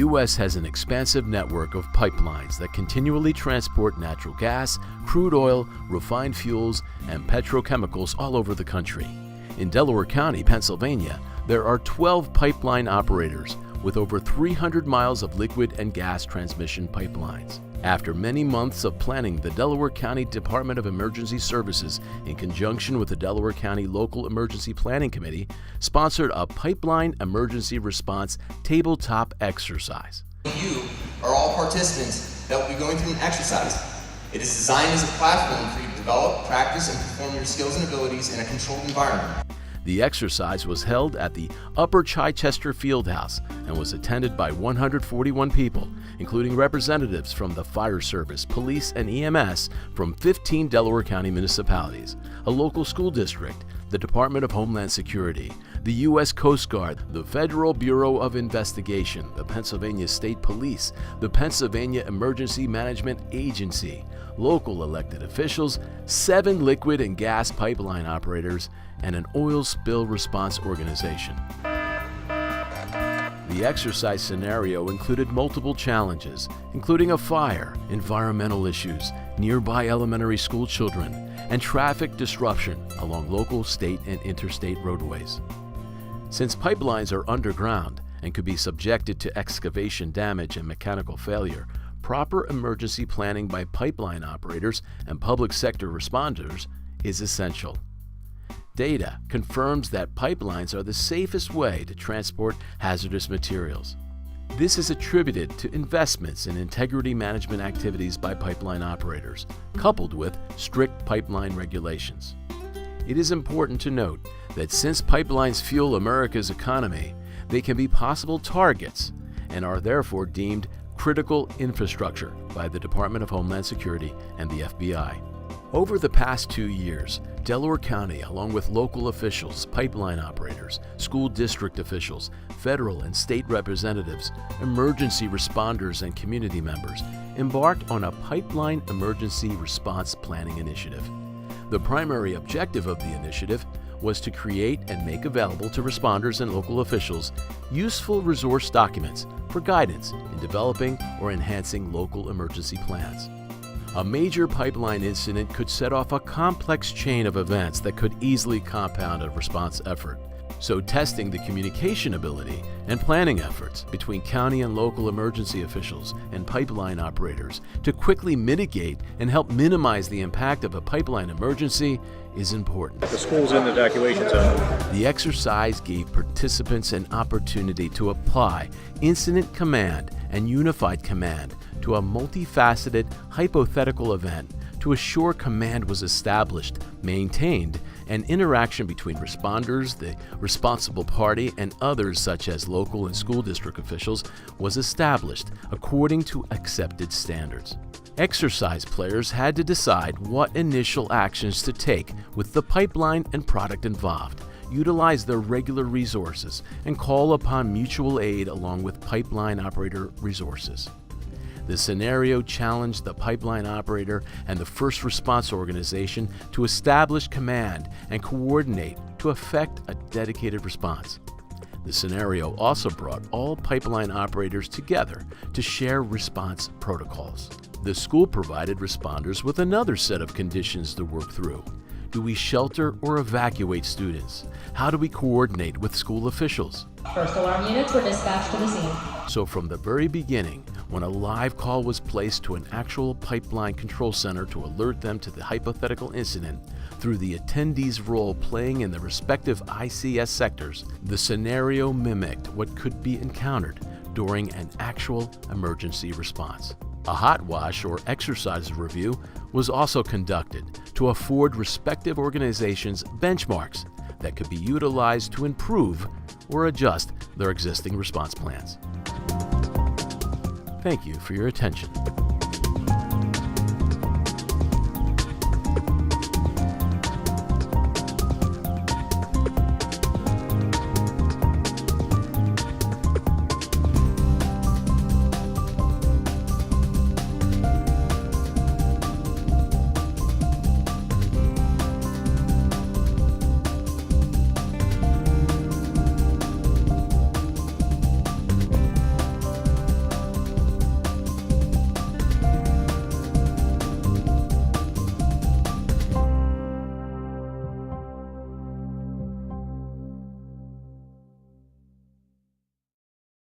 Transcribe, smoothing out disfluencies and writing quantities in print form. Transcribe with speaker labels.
Speaker 1: U.S. has an expansive network of pipelines that continually transport natural gas, crude oil, refined fuels, and petrochemicals all over the country. In Delaware County, Pennsylvania, there are 12 pipeline operators with over 300 miles of liquid and gas transmission pipelines. After many months of planning, the Delaware County Department of Emergency Services, in conjunction with the Delaware County Local Emergency Planning Committee, sponsored a pipeline emergency response tabletop exercise.
Speaker 2: You are all participants that will be going through an exercise. It is designed as a platform for you to develop, practice, and perform your skills and abilities in a controlled environment.
Speaker 1: The exercise was held at the Upper Chichester Fieldhouse and was attended by 141 people, including representatives from the Fire Service, Police, and EMS from 15 Delaware County municipalities, a local school district, the Department of Homeland Security, the U.S. Coast Guard, the Federal Bureau of Investigation, the Pennsylvania State Police, the Pennsylvania Emergency Management Agency, local elected officials, 7 liquid and gas pipeline operators, and an oil spill response organization. The exercise scenario included multiple challenges, including a fire, environmental issues, nearby elementary school children, and traffic disruption along local, state, and interstate roadways. Since pipelines are underground and could be subjected to excavation damage and mechanical failure, proper emergency planning by pipeline operators and public sector responders is essential. Data confirms that pipelines are the safest way to transport hazardous materials. This is attributed to investments in integrity management activities by pipeline operators, coupled with strict pipeline regulations. It is important to note that since pipelines fuel America's economy, they can be possible targets and are therefore deemed critical infrastructure by the Department of Homeland Security and the FBI. Over the past 2 years, Delaware County, along with local officials, pipeline operators, school district officials, federal and state representatives, emergency responders, and community members, embarked on a pipeline emergency response planning initiative. The primary objective of the initiative was to create and make available to responders and local officials useful resource documents for guidance in developing or enhancing local emergency plans. A major pipeline incident could set off a complex chain of events that could easily compound a response effort. So testing the communication ability and planning efforts between county and local emergency officials and pipeline operators to quickly mitigate and help minimize the impact of a pipeline emergency is important.
Speaker 3: The school's in the evacuation zone.
Speaker 1: The exercise gave participants an opportunity to apply incident command and unified command to a multifaceted hypothetical event to assure command was established, maintained, and interaction between responders, the responsible party, and others such as local and school district officials was established according to accepted standards. Exercise players had to decide what initial actions to take with the pipeline and product involved, utilize their regular resources, and call upon mutual aid along with pipeline operator resources. The scenario challenged the pipeline operator and the first response organization to establish command and coordinate to effect a dedicated response. The scenario also brought all pipeline operators together to share response protocols. The school provided responders with another set of conditions to work through. Do we shelter or evacuate students? How do we coordinate with school officials?
Speaker 4: First alarm units were dispatched to the scene.
Speaker 1: So from the very beginning, when a live call was placed to an actual pipeline control center to alert them to the hypothetical incident, through the attendees' role playing in the respective ICS sectors, the scenario mimicked what could be encountered during an actual emergency response. A hot wash or exercise review was also conducted to afford respective organizations benchmarks that could be utilized to improve or adjust their existing response plans. Thank you for your attention.